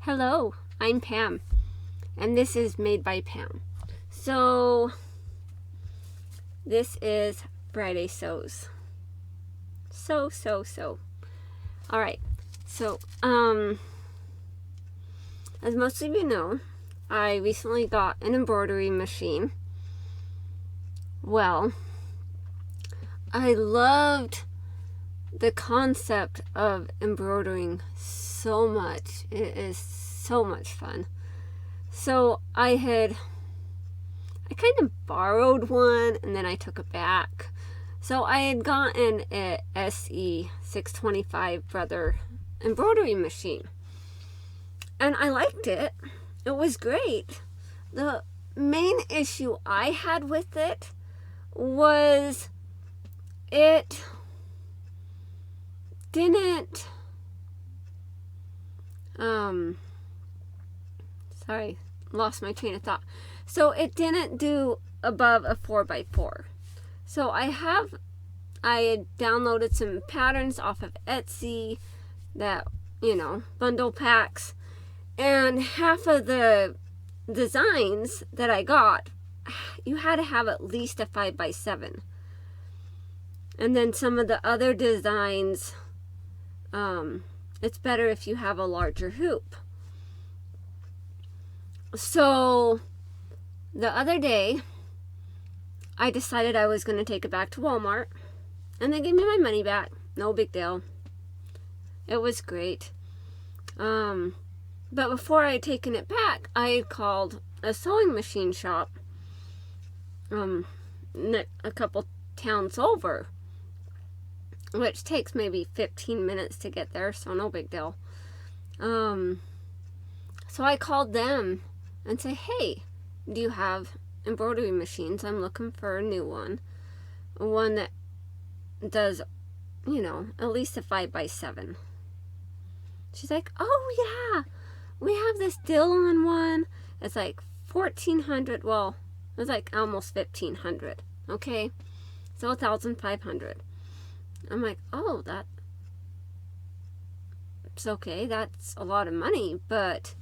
Hello, I'm Pam, and this is Made by Pam. So, this is Friday Sews. So. Alright, so, as most of you know, I recently got an embroidery machine. Well, I loved the concept of embroidering so much. It is so much fun. So I kind of borrowed one and then I took it back. So I had gotten a SE 625 Brother embroidery machine. And I liked it. It was great. The main issue I had with it was it didn't sorry, lost my train of thought. So it didn't do above a 4x4. So I had downloaded some patterns off of Etsy that, bundle packs, and half of the designs that I got, you had to have at least a 5x7. And then some of the other designs, it's better if you have a larger hoop. So the other day, I decided I was going to take it back to Walmart, and they gave me my money back. No big deal. It was great. But before I had taken it back, I had called a sewing machine shop a couple towns over, which takes maybe 15 minutes to get there, so no big deal. So I called them and said, hey, do you have embroidery machines? I'm looking for a new one. One that does, at least a 5x7. She's like, oh yeah, we have this Dillon one. It's like $1,400. Well, it's like almost $1,500. Okay, so $1,500. I'm like, oh, that's okay. That's a lot of money, but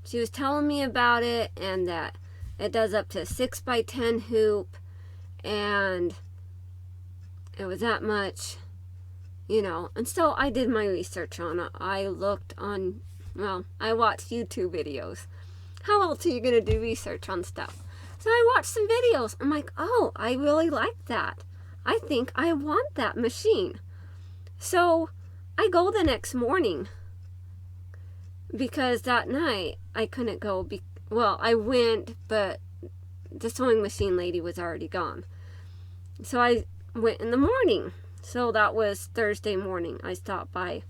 she was telling me about it and that it does up to 6x10 hoop, and it was that much, and so I did my research on it. I watched YouTube videos. How else are you going to do research on stuff? So I watched some videos. I'm like, oh, I really like that. I think I want that machine. So I go the next morning, because that night I couldn't go. I went, but the sewing machine lady was already gone. So I went in the morning. So that was Thursday morning. I stopped by.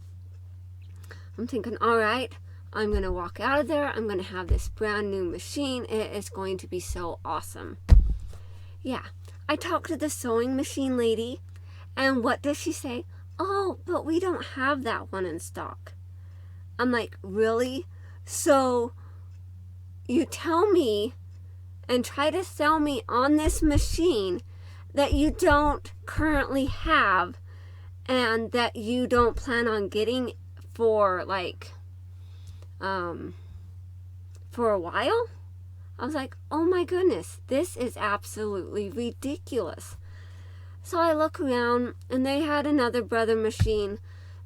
I'm thinking, all right, I'm going to walk out of there. I'm going to have this brand new machine. It is going to be so awesome. Yeah. I talked to the sewing machine lady, and what does she say? Oh, but we don't have that one in stock. I'm like, really? So you tell me and try to sell me on this machine that you don't currently have and that you don't plan on getting for for a while? I was like, oh my goodness, this is absolutely ridiculous. So I look around, and they had another Brother machine,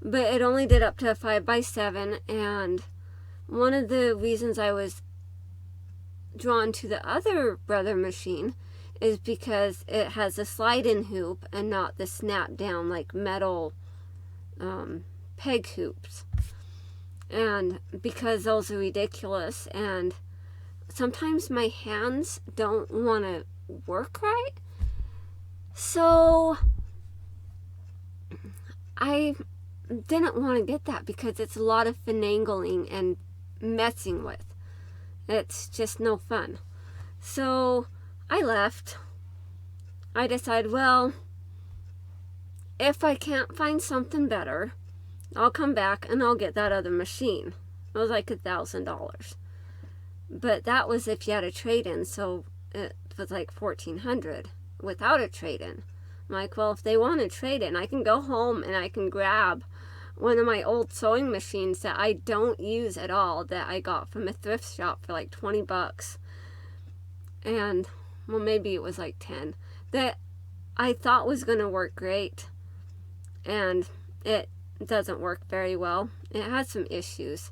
but it only did up to a 5x7, and one of the reasons I was drawn to the other Brother machine is because it has a slide-in hoop and not the snap-down metal peg hoops. And because those are ridiculous, and sometimes my hands don't want to work right. So I didn't want to get that because it's a lot of finagling and messing with. It's just no fun. So I left. I decided, well, if I can't find something better, I'll come back and I'll get that other machine. It was like $1,000. But that was if you had a trade-in, so it was like $1,400 without a trade-in. I'm like, well, if they want a trade-in, I can go home and I can grab one of my old sewing machines that I don't use at all, that I got from a thrift shop for like 20 bucks. And, well, maybe it was like 10. That I thought was going to work great. And it doesn't work very well. It has some issues.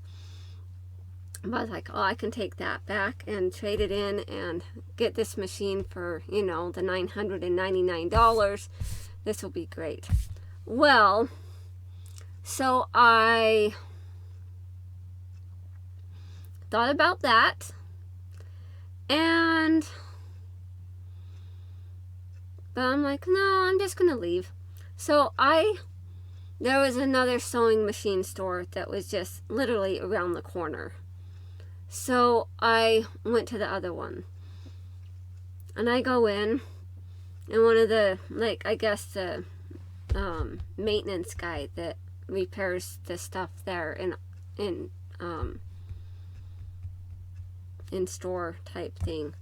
But I was like, oh, I can take that back and trade it in and get this machine for, the $999. This will be great. Well, so I thought about that, but I'm like, no, I'm just gonna leave. So there was another sewing machine store that was just literally around the corner. So I went to the other one, and I go in, and one of the, the maintenance guy that repairs the stuff there in store type thing,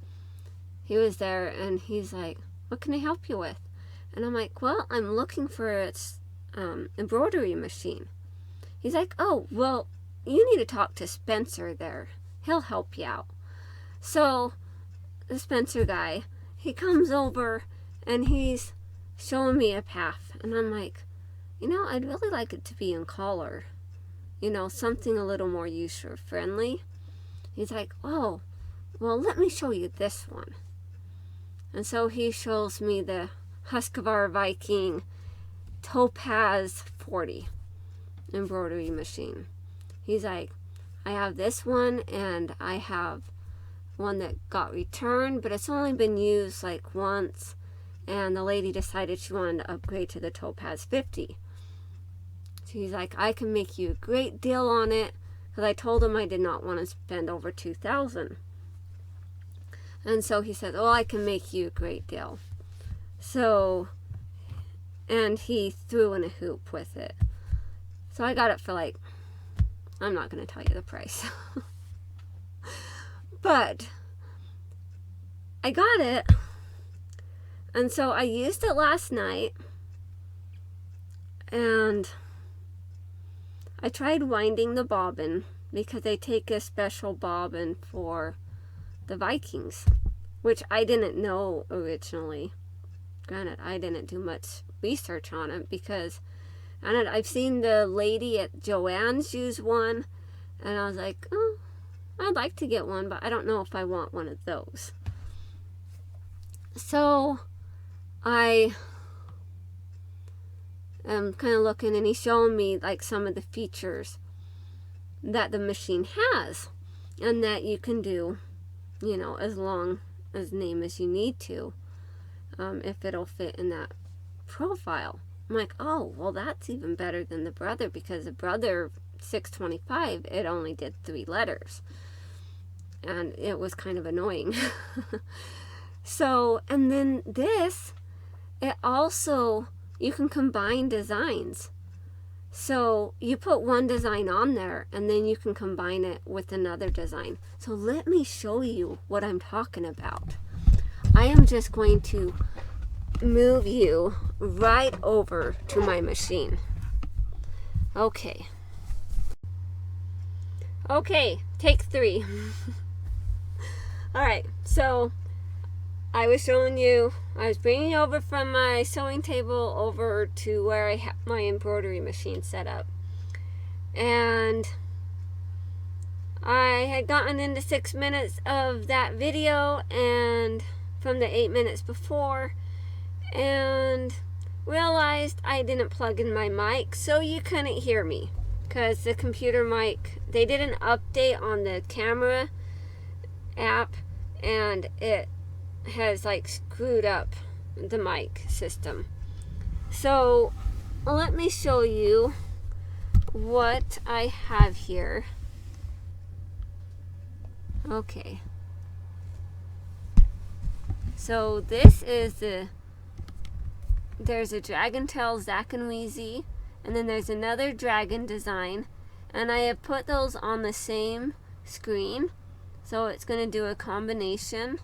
he was there, and he's like, what can I help you with? And I'm like, well, I'm looking for a embroidery machine. He's like, oh, well, you need to talk to Spencer there. He'll help you out. So the Spencer guy, he comes over and he's showing me a path, and I'm like, I'd really like it to be in color, something a little more user friendly. He's like, oh, well, let me show you this one. And so he shows me the Husqvarna Viking Topaz 40 embroidery machine. He's like, I have this one, and I have one that got returned, but it's only been used like once, and the lady decided she wanted to upgrade to the Topaz 50. So he's like, I can make you a great deal on it, because I told him I did not want to spend over $2,000. And so he said, oh, I can make you a great deal. So, and he threw in a hoop with it. So I got it for I'm not going to tell you the price. But I got it. And so I used it last night. And I tried winding the bobbin, because they take a special bobbin for the Vikings, which I didn't know originally. Granted, I didn't do much research on it, because I've seen the lady at Joann's use one, and I was like, oh, I'd like to get one, but I don't know if I want one of those. So I am kind of looking, and he's showing me some of the features that the machine has, and that you can do, as long as name as you need to, if it'll fit in that profile. I'm like, oh, well, that's even better than the Brother, because the Brother 625, it only did 3 letters. And it was kind of annoying. So, and then this, it also, you can combine designs. So you put one design on there, and then you can combine it with another design. So let me show you what I'm talking about. I am just going to move you right over to my machine. Okay, take 3. All right, so I was bringing you over from my sewing table over to where I have my embroidery machine set up. And I had gotten into 6 minutes of that video, and from the 8 minutes before, and realized I didn't plug in my mic, so you couldn't hear me, because the computer mic, they did an update on the camera app, and it has screwed up the mic system. So let me show you what I have here. Okay, so this is there's a Dragon Tail Zack and Wheezy, and then there's another dragon design, and I have put those on the same screen, so it's going to do a combination.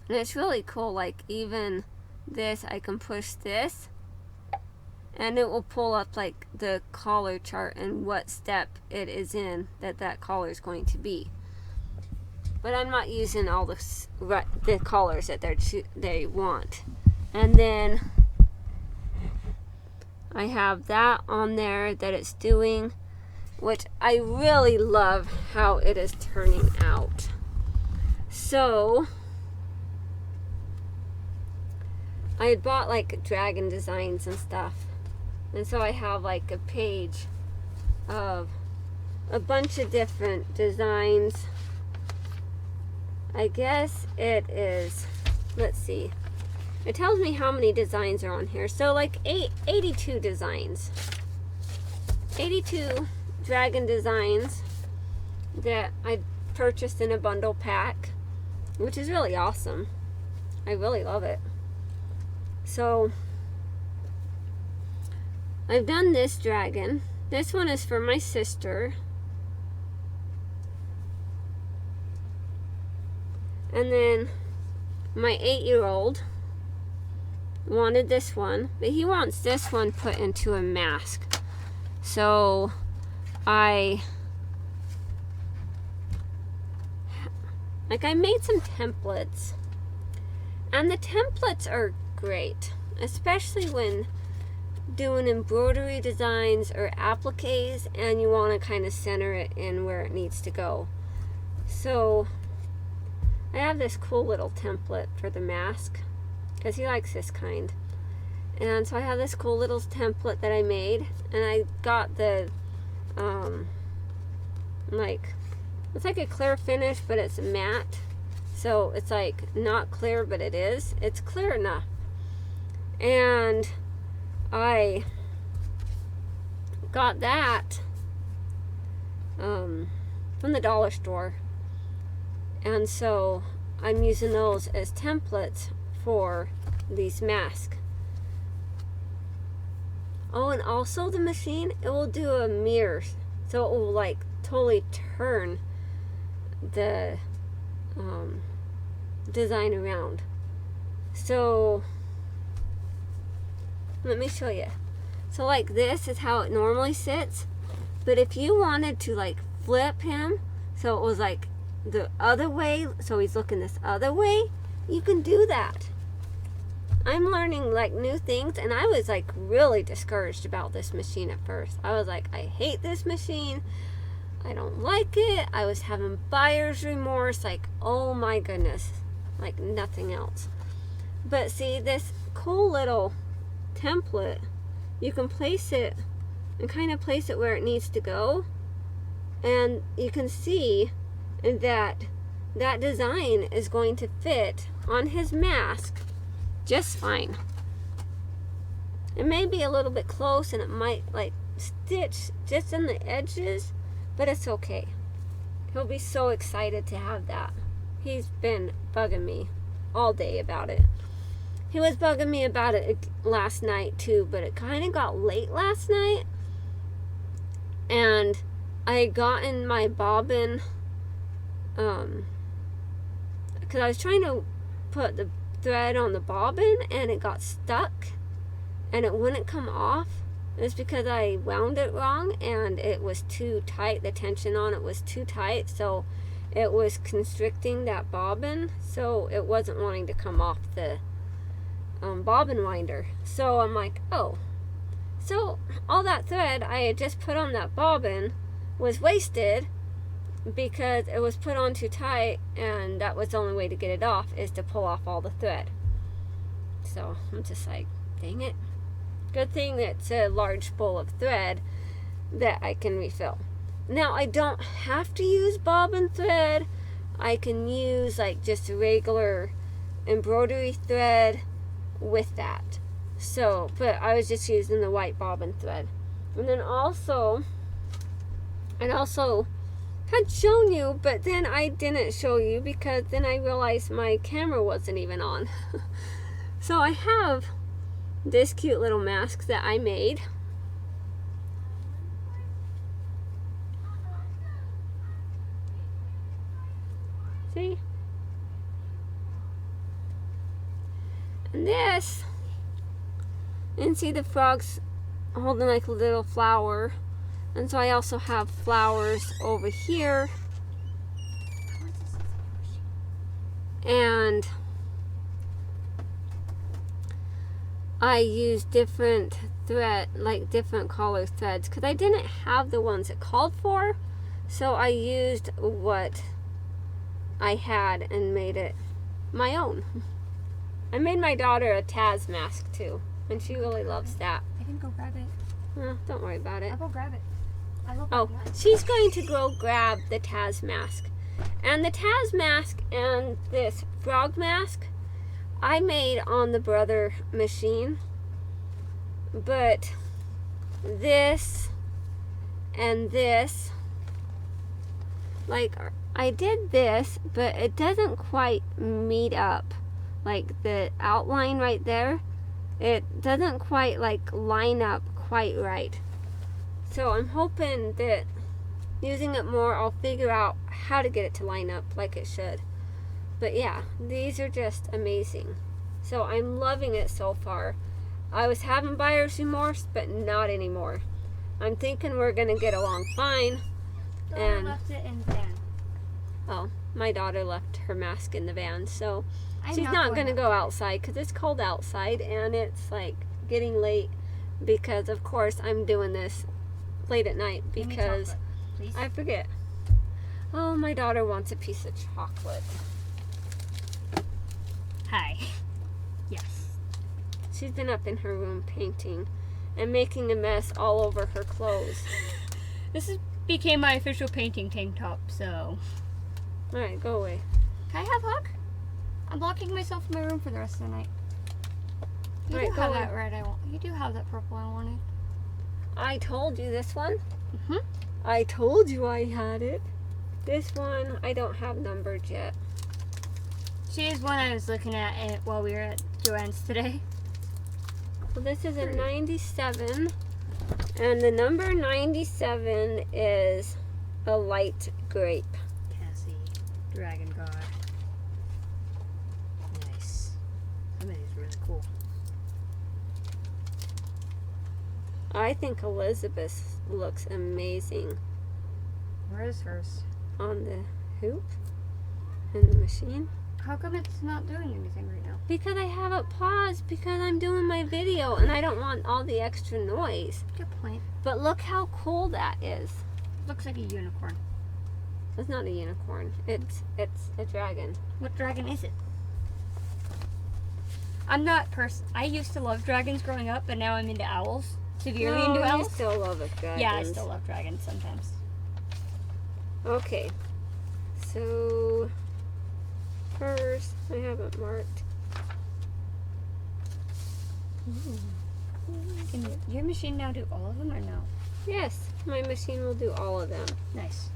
And it's really cool, even this, I can push this, and it will pull up like the collar chart and what step it is in that collar is going to be. But I'm not using all the collars that they want. And then I have that on there that it's doing, which I really love how it is turning out. So I had bought like dragon designs and stuff, and so I have like a page of a bunch of different designs. I guess it is, let's see, it tells me how many designs are on here. So like 82 designs, 82 dragon designs that I purchased in a bundle pack, which is really awesome. I really love it. So I've done this dragon. This one is for my sister. And then my 8-year-old wanted this one, but he wants this one put into a mask. So I made some templates, and the templates are great, especially when doing embroidery designs or appliques and you want to kind of center it in where it needs to go. So I have this cool little template for the mask because he likes this kind, and so I have this cool little template that I made, and I got the it's like a clear finish, but it's matte, so it's like not clear, but it's clear enough. And I got that from the dollar store, and so I'm using those as templates for these masks. Oh, and also the machine, it will do a mirror, so it will like totally turn the design around. So let me show you. So like this is how it normally sits, but if you wanted to like flip him so it was like the other way, so he's looking this other way, you can do that. I'm learning like new things, and I was like really discouraged about this machine at first. I was like, I hate this machine, I don't like it. I was having buyer's remorse, like, oh my goodness, like nothing else. But see, this cool little template, you can place it and kind of place it where it needs to go, and you can see that that design is going to fit on his mask just fine. It may be a little bit close and it might like stitch just in the edges, but it's okay. He'll be so excited to have that. He's been bugging me all day about it. He was bugging me about it last night too, but it kind of got late last night, and I had gotten my bobbin because I was trying to put the thread on the bobbin and it got stuck and it wouldn't come off. It was because I wound it wrong and it was too tight. The tension on it was too tight, so it was constricting that bobbin, so it wasn't wanting to come off the bobbin winder. So I'm like, oh, so all that thread I had just put on that bobbin was wasted because it was put on too tight, and that was the only way to get it off, is to pull off all the thread. So I'm just like, dang it. Good thing it's a large bowl of thread that I can refill. Now I don't have to use bobbin thread. I can use like just a regular embroidery thread with that. So, but I was just using the white bobbin thread. And then also, I also had shown you, but then I didn't show you because then I realized my camera wasn't even on. So I have this cute little mask that I made. See? And this, and see the frogs holding like a little flower. And so I also have flowers over here. And I use different thread, like different color threads, because I didn't have the ones it called for. So I used what I had and made it my own. I made my daughter a Taz mask too, and she really loves that. I can go grab it. Don't worry about it. I'll go grab it. I love Oh, that. she's going to go grab the Taz mask. And the Taz mask and this frog mask I made on the Brother machine. But this and this, like, I did this, but it doesn't quite meet up. Like the outline right there, it doesn't quite like line up quite right. So I'm hoping that using it more, I'll figure out how to get it to line up like it should. But yeah, these are just amazing. So I'm loving it so far. I was having buyer's remorse, but not anymore. I'm thinking we're gonna get along fine. And left it in the van. Oh, my daughter left her mask in the van, so she's not going gonna go outside because it's cold outside and it's like getting late because of course I'm doing this late at night because I forget. Oh, my daughter wants a piece of chocolate. Hi. Yes. She's been up in her room painting and making a mess all over her clothes. Became my official painting tank top, so. Alright, go away. Can I have a hug? I'm locking myself in my room for the rest of the night. You Alright, do go have away. that red I want. You do have that purple I wanted. I told you this one. Mm-hmm. I told you I had it. This one I don't have numbered yet. She is one I was looking at it while we were at Joann's today. Well, this is a 97. And the number 97 is a light grape. Cassie, Dragon God. Nice. Some of these are really cool. I think Elizabeth looks amazing Where is hers? on the hoop in the machine. How come it's not doing anything right now? Because I have it paused because I'm doing my video and I don't want all the extra noise. Good point. But look how cool that is. Looks like a unicorn. It's not a unicorn. It's a dragon. What dragon is it? I'm not I used to love dragons growing up, but now I'm into owls. Severely No, into you owls. still love it, dragons. Yeah, I still love dragons sometimes. Okay. So first, I have it marked. Can your machine now do all of them or no? Yes, my machine will do all of them Nice.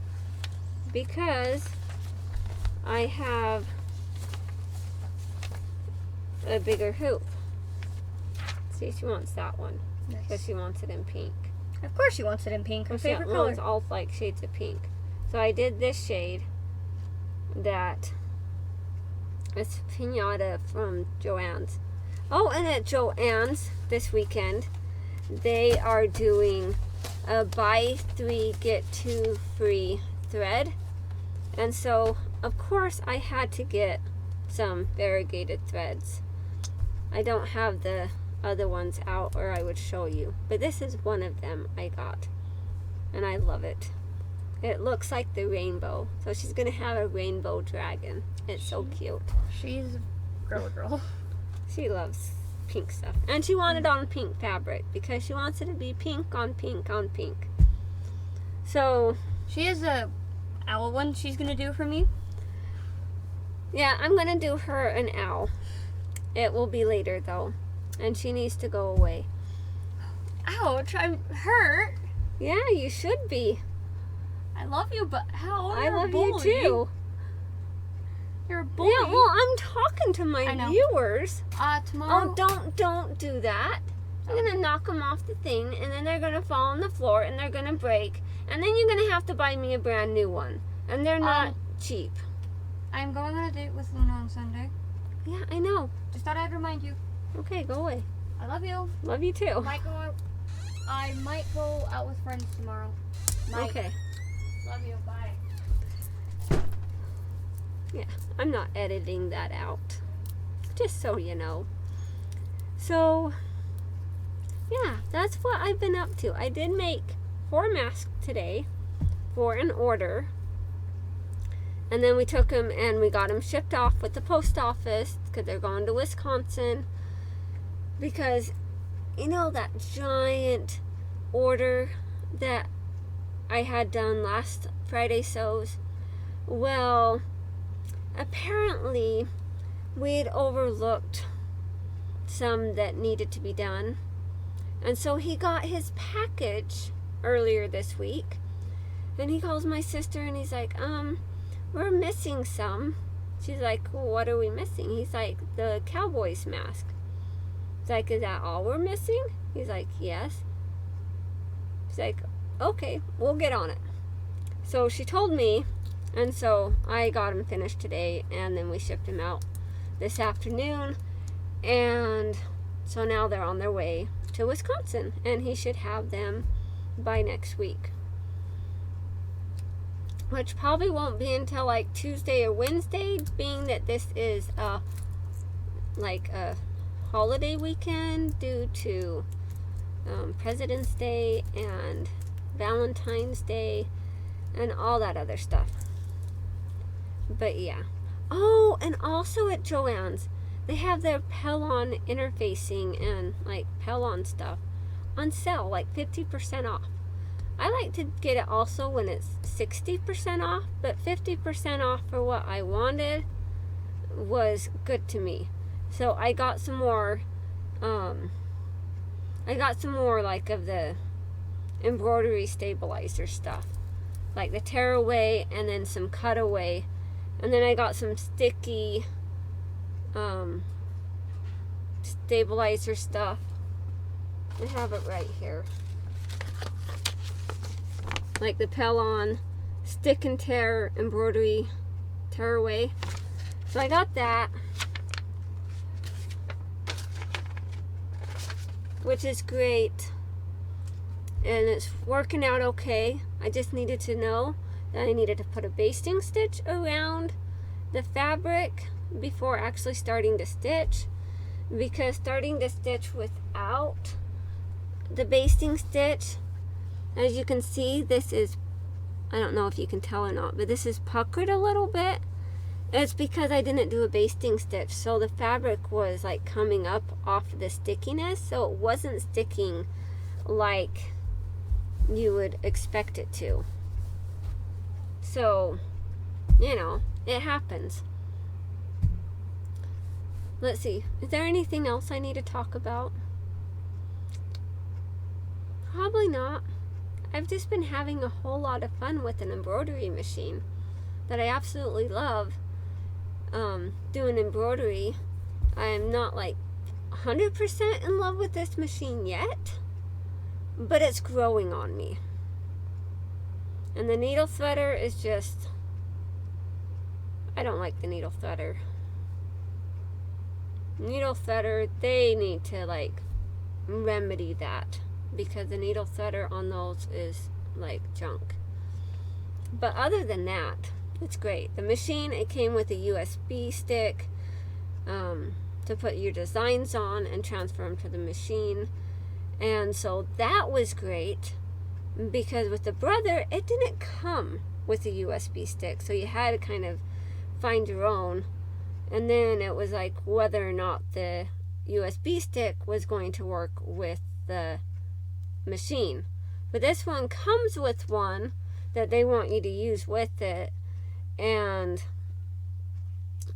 because I have a bigger hoop. See, she wants that one because Nice. she wants it in pink. Of course she wants it in pink. Her She favorite color. wants all like shades of pink. So I did this shade that is Pinata from Joann's. Oh, and at Joann's this weekend, they are doing a buy 3 get 2 free thread. And so, of course, I had to get some variegated threads. I don't have the other ones out or I would show you. But this is one of them I got. And I love it. It looks like the rainbow. So she's going to have a rainbow dragon. It's so cute. She's a girl. She loves pink stuff. And she wanted on pink fabric because she wants it to be pink on pink on pink. So, She has a owl one she's gonna do for me. yeah, I'm going to do her an owl. It will be later though. And she needs to go away. Ouch, I'm hurt. Yeah, you should be. I love you, but how? I love you too. You're a bully. Yeah, well, I'm talking to my I know. viewers. Tomorrow. Oh, don't do that. You're gonna knock them off the thing, and then they're gonna fall on the floor, and they're gonna break, and then you're gonna have to buy me a brand new one, and they're not cheap. I'm going on a date with Luna on Sunday. Yeah, I know. Just thought I'd remind you. Okay, go away. I love you. Love you too. Might go out. I might go out with friends tomorrow. Might. Okay. Love you. Bye. Yeah, I'm not editing that out. Just so you know. So, yeah, that's what I've been up to. I did make 4 masks today for an order. And then we took them and we got them shipped off with the post office because they're going to Wisconsin. Because, you know, that giant order that I had done last Friday sews? Well, apparently we'd overlooked some that needed to be done. And so he got his package earlier this week. And he calls my sister and he's like, we're missing some. She's like, well, what are we missing? He's like, the Cowboys mask. He's like, is that all we're missing? He's like, yes. She's like, okay, we'll get on it. So she told me, and so I got them finished today, and then we shipped them out this afternoon. And so now they're on their way to Wisconsin, and he should have them by next week. Which probably won't be until like Tuesday or Wednesday, being that this is like a holiday weekend due to President's Day and Valentine's Day and all that other stuff. But yeah. Oh, and also at Joann's, they have their Pellon interfacing and like Pellon stuff on sale, like 50% off. I like to get it also when it's 60% off, but 50% off for what I wanted was good to me. So I got some more, like of the embroidery stabilizer stuff, like the tearaway and then some cutaway, and then I got some sticky stabilizer stuff. I have it right here. Like the Pellon stick and tear embroidery tearaway. So I got that, which is great, and it's working out okay. I just needed to know that I needed to put a basting stitch around the fabric before actually starting to stitch, because starting to stitch without the basting stitch, as you can see, this is, I don't know if you can tell or not, but this is puckered a little bit. It's because I didn't do a basting stitch, so the fabric was like coming up off the stickiness, so it wasn't sticking like you would expect it to. So, you know, it happens. Let's see, is there anything else I need to talk about? Probably not. I've just been having a whole lot of fun with an embroidery machine that I absolutely love. Doing embroidery. I'm not like 100% in love with this machine yet, but it's growing on me. And the needle threader is just, I don't like the needle threader. Needle threader, they need to like remedy that, because the needle threader on those is like junk. But other than that, it's great. The machine, it came with a USB stick to put your designs on and transfer them to the machine. And so that was great, because with the Brother, it didn't come with a USB stick. So you had to kind of find your own. And then it was like whether or not the USB stick was going to work with the machine. But this one comes with one that they want you to use with it, and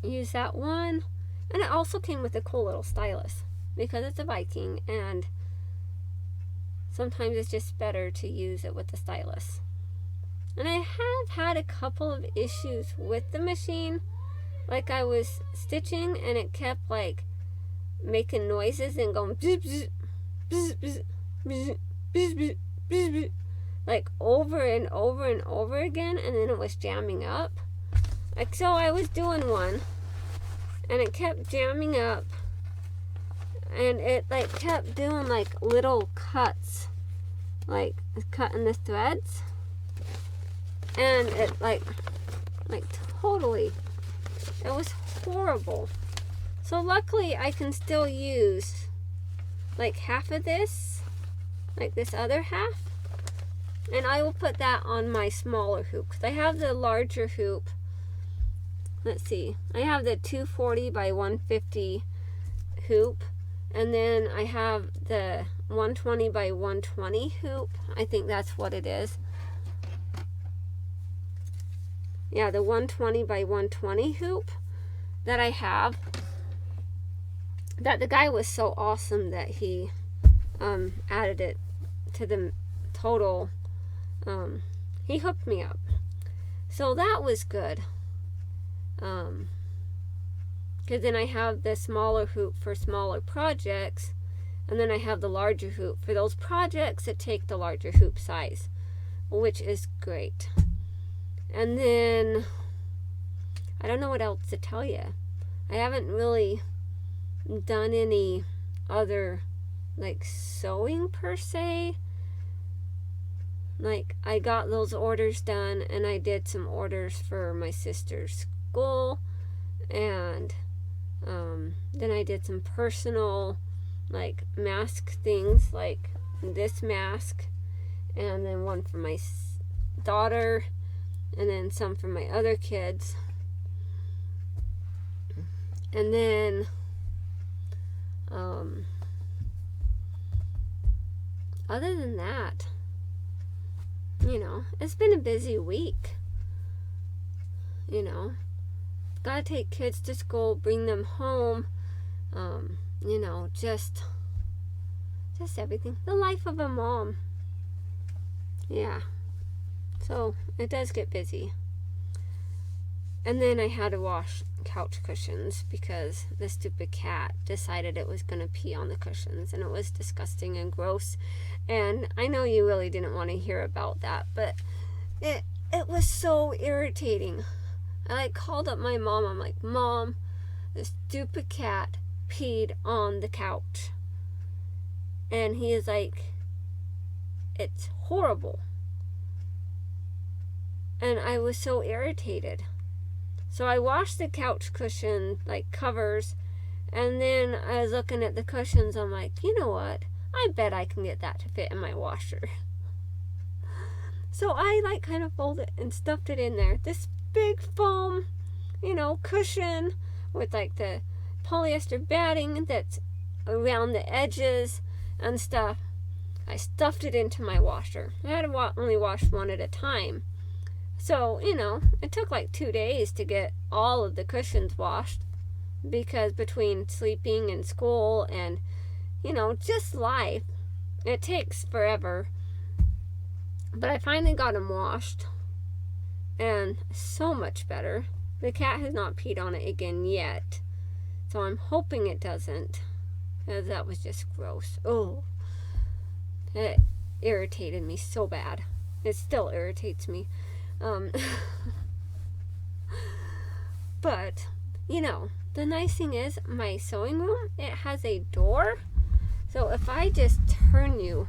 use that one. And it also came with a cool little stylus, because it's a Viking, and sometimes it's just better to use it with the stylus. And I have had a couple of issues with the machine. Like I was stitching and it kept like making noises and going bzz, bzz, bzz, bzz, bzz, bzz, bzz, bzz, bzz, like over and over and over again, and then it was jamming up. Like, so I was doing one and it kept jamming up, and it like kept doing like little cuts like cutting the threads, and it like totally, it was horrible. So luckily I can still use like half of this, like this other half, and I will put that on my smaller hoop because I have the larger hoop. Let's see, I have the 240 by 150 hoop, and then I have the 120 by 120 hoop. I think that's what it is. Yeah, the 120 by 120 hoop that I have. That the guy was so awesome that he added it to the total. He hooked me up. So that was good. Because then I have the smaller hoop for smaller projects, and then I have the larger hoop for those projects that take the larger hoop size, which is great. And then I don't know what else to tell you. I haven't really done any other like sewing per se. Like I got those orders done, and I did some orders for my sister's school, and then I did some personal like mask things, like this mask, and then one for my daughter, and then some for my other kids. And then other than that, it's been a busy week. Gotta take kids to school, bring them home, just everything. The life of a mom. Yeah. So it does get busy. And then I had to wash couch cushions because the stupid cat decided it was going to pee on the cushions, and it was disgusting and gross. And I know you really didn't want to hear about that, but it was so irritating. I called up my mom. I'm like, Mom, the stupid cat peed on the couch. And he is like, it's horrible. And I was so irritated. So I washed the couch cushion, like covers, and then I was looking at the cushions. I'm like, you know what? I bet I can get that to fit in my washer. So I like kind of folded and stuffed it in there. This big foam, cushion with like the polyester batting that's around the edges and stuff. I stuffed it into my washer. I had to only wash one at a time. So, it took like 2 days to get all of the cushions washed, because between sleeping and school and, just life, it takes forever. But I finally got them washed, and so much better. The cat has not peed on it again yet, so I'm hoping it doesn't, because that was just gross. Oh, it irritated me so bad. It still irritates me. But, the nice thing is my sewing room, it has a door. So if I just turn you,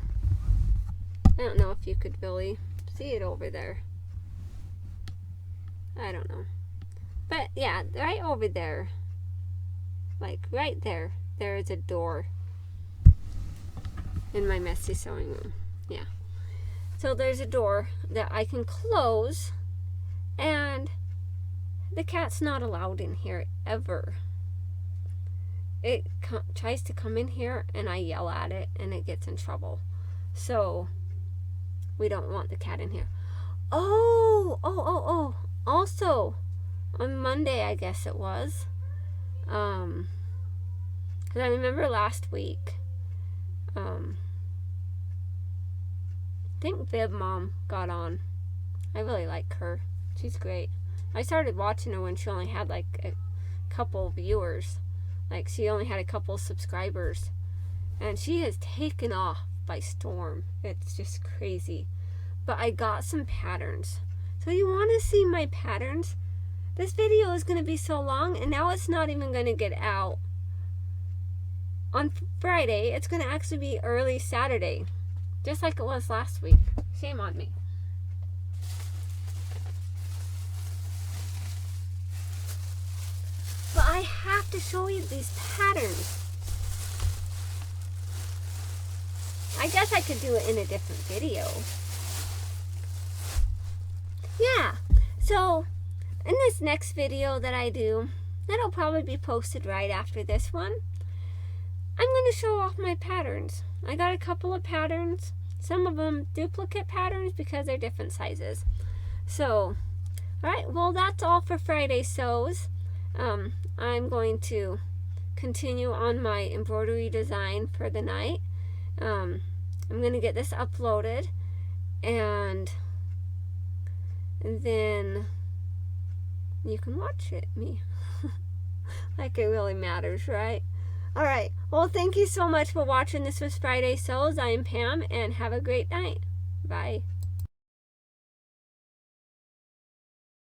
I don't know if you could really see it over there. I don't know. But yeah, right over there, like right there, there is a door in my messy sewing room. Yeah. So there's a door that I can close, and the cat's not allowed in here ever. It tries to come in here, and I yell at it, and it gets in trouble. So we don't want the cat in here. Oh. Also, on Monday, I guess it was, because I remember last week, I think Viv Mom got on. I really like her. She's great. I started watching her when she only had like a couple viewers. Like she only had a couple subscribers. And she has taken off by storm. It's just crazy. But I got some patterns. So you want to see my patterns? This video is going to be so long, and now it's not even going to get out on Friday. It's going to actually be early Saturday. Just like it was last week. Shame on me. But I have to show you these patterns. I guess I could do it in a different video. Yeah, so in this next video that I do, that'll probably be posted right after this one, I'm going to show off my patterns. I got a couple of patterns, some of them duplicate patterns because they're different sizes. So, alright, well that's all for Friday sews. I'm going to continue on my embroidery design for the night. I'm going to get this uploaded and then you can watch it, me. Like it really matters, right? Alright, well thank you so much for watching. This was Friday Sews. I am Pam and have a great night. Bye.